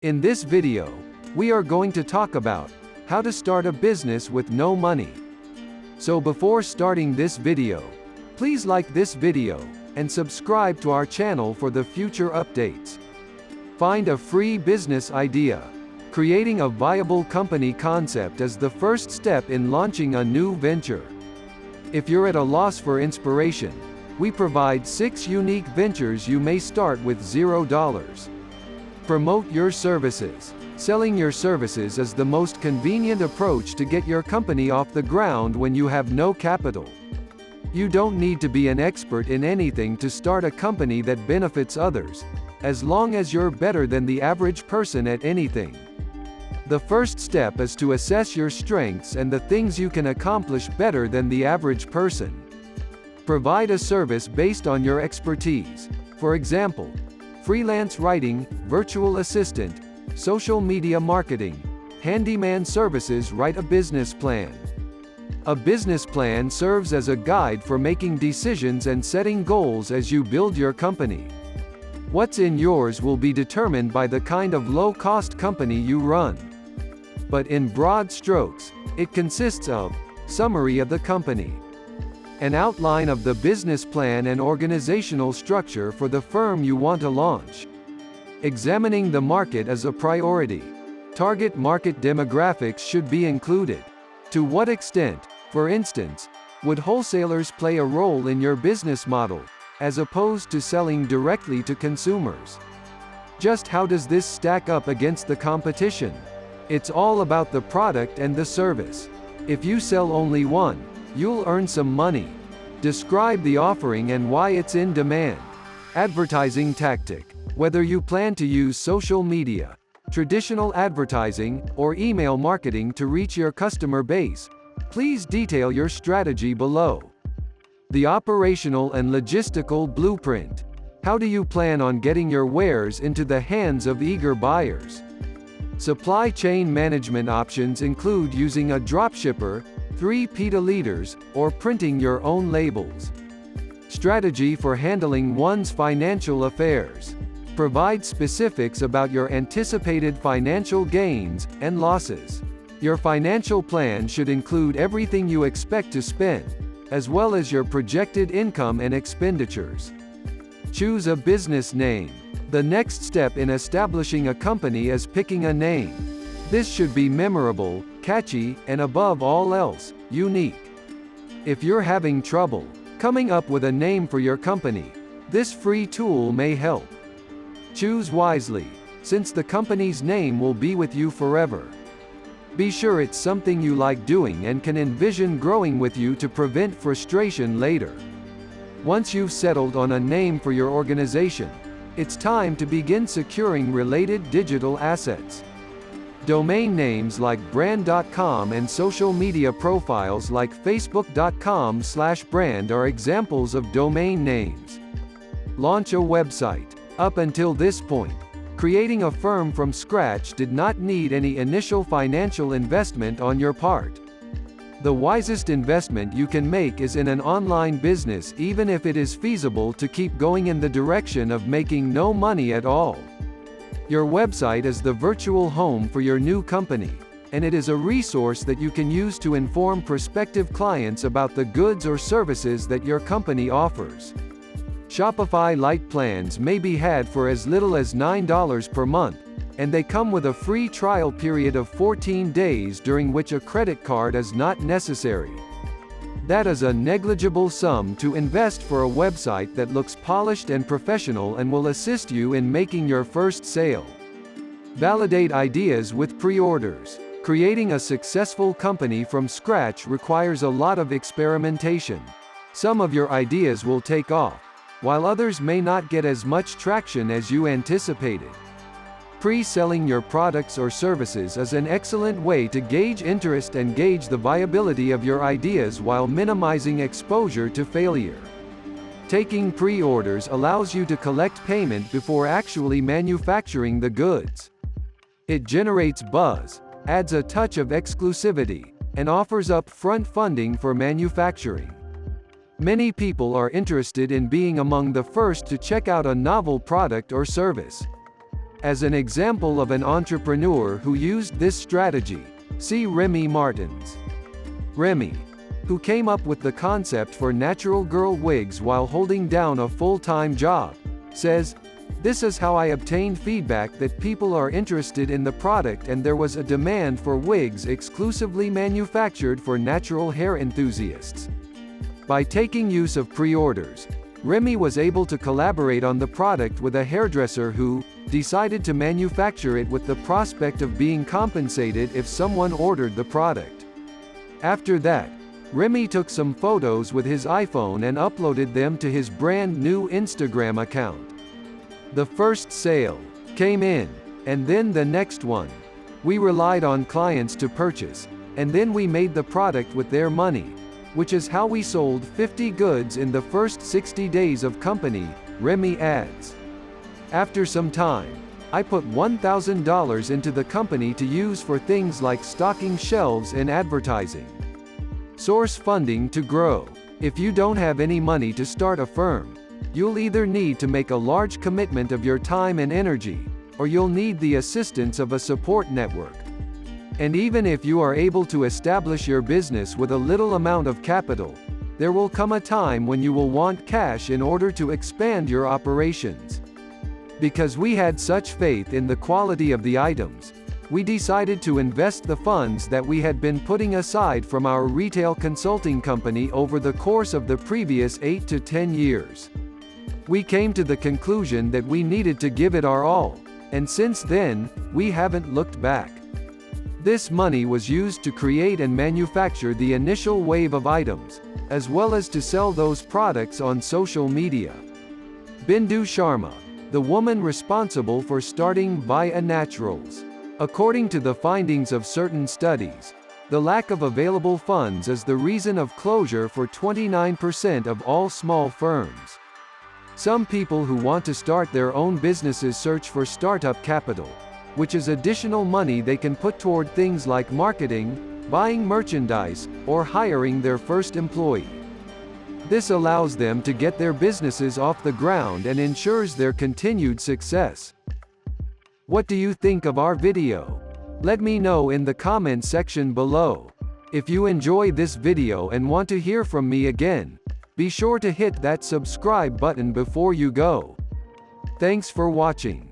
In this video, we are going to talk about how to start a business with no money. So before starting this video, please like this video and subscribe to our channel for the future updates. Find a free business idea. Creating a viable company concept is the first step in launching a new venture. If you're at a loss for inspiration, we provide 6 unique ventures you may start with $0. Promote your services. Selling your services is the most convenient approach to get your company off the ground when you have no capital. You don't need to be an expert in anything to start a company that benefits others, as long as you're better than the average person at anything. The first step is to assess your strengths and the things you can accomplish better than the average person. Provide a service based on your expertise. For example, freelance writing, virtual assistant, social media marketing, handyman services. Write a business plan. A business plan serves as a guide for making decisions and setting goals as you build your company. What's in yours will be determined by the kind of low-cost company you run. But in broad strokes, it consists of summary of the company, an outline of the business plan and organizational structure for the firm you want to launch. Examining the market as a priority. Target market demographics should be included. To what extent, for instance, would wholesalers play a role in your business model, as opposed to selling directly to consumers? Just how does this stack up against the competition? It's all about the product and the service. If you sell only one, you'll earn some money. Describe the offering and why it's in demand. Advertising tactic. Whether you plan to use social media, traditional advertising, or email marketing to reach your customer base, please detail your strategy below. The operational and logistical blueprint. How do you plan on getting your wares into the hands of eager buyers? Supply chain management options include using a dropshipper, 3 petaliters, or printing your own labels. Strategy for handling one's financial affairs. Provide specifics about your anticipated financial gains and losses. Your financial plan should include everything you expect to spend, as well as your projected income and expenditures. Choose a business name. The next step in establishing a company is picking a name. This should be memorable, catchy, and above all else, unique. If you're having trouble coming up with a name for your company, this free tool may help. Choose wisely, since the company's name will be with you forever. Be sure it's something you like doing and can envision growing with you to prevent frustration later. Once you've settled on a name for your organization, it's time to begin securing related digital assets. Domain names like brand.com and social media profiles like facebook.com/brand are examples of domain names. Launch a website. Up until this point, creating a firm from scratch did not need any initial financial investment on your part. The wisest investment you can make is in an online business, even if it is feasible to keep going in the direction of making no money at all. Your website is the virtual home for your new company, and it is a resource that you can use to inform prospective clients about the goods or services that your company offers. Shopify Lite plans may be had for as little as $9 per month, and they come with a free trial period of 14 days during which a credit card is not necessary. That is a negligible sum to invest for a website that looks polished and professional and will assist you in making your first sale. Validate ideas with pre-orders. Creating a successful company from scratch requires a lot of experimentation. Some of your ideas will take off, while others may not get as much traction as you anticipated. Pre-selling your products or services is an excellent way to gauge interest and gauge the viability of your ideas while minimizing exposure to failure. Taking pre-orders allows you to collect payment before actually manufacturing the goods. It generates buzz, adds a touch of exclusivity, and offers up-front funding for manufacturing. Many people are interested in being among the first to check out a novel product or service. As an example of an entrepreneur who used this strategy, see Remy Martins. Remy, who came up with the concept for natural girl wigs while holding down a full-time job, says, "This is how I obtained feedback that people are interested in the product and there was a demand for wigs exclusively manufactured for natural hair enthusiasts." By taking use of pre-orders, Remy was able to collaborate on the product with a hairdresser who decided to manufacture it with the prospect of being compensated if someone ordered the product. After that, Remy took some photos with his iPhone and uploaded them to his brand new Instagram account. The first sale came in, and then the next one. We relied on clients to purchase, and then we made the product with their money, which is how we sold 50 goods in the first 60 days of company, Remy adds. After some time, I put $1,000 into the company to use for things like stocking shelves and advertising. Source funding to grow. If you don't have any money to start a firm, you'll either need to make a large commitment of your time and energy, or you'll need the assistance of a support network. And even if you are able to establish your business with a little amount of capital, there will come a time when you will want cash in order to expand your operations. Because we had such faith in the quality of the items, we decided to invest the funds that we had been putting aside from our retail consulting company over the course of the previous 8 to 10 years. We came to the conclusion that we needed to give it our all, and since then, we haven't looked back. This money was used to create and manufacture the initial wave of items, as well as to sell those products on social media. Bindu Sharma, the woman responsible for starting Via Naturals. According to the findings of certain studies, the lack of available funds is the reason of closure for 29% of all small firms. Some people who want to start their own businesses search for startup capital, which is additional money they can put toward things like marketing, buying merchandise, or hiring their first employee. This allows them to get their businesses off the ground and ensures their continued success. What do you think of our video? Let me know in the comment section below. If you enjoy this video and want to hear from me again, be sure to hit that subscribe button before you go. Thanks for watching.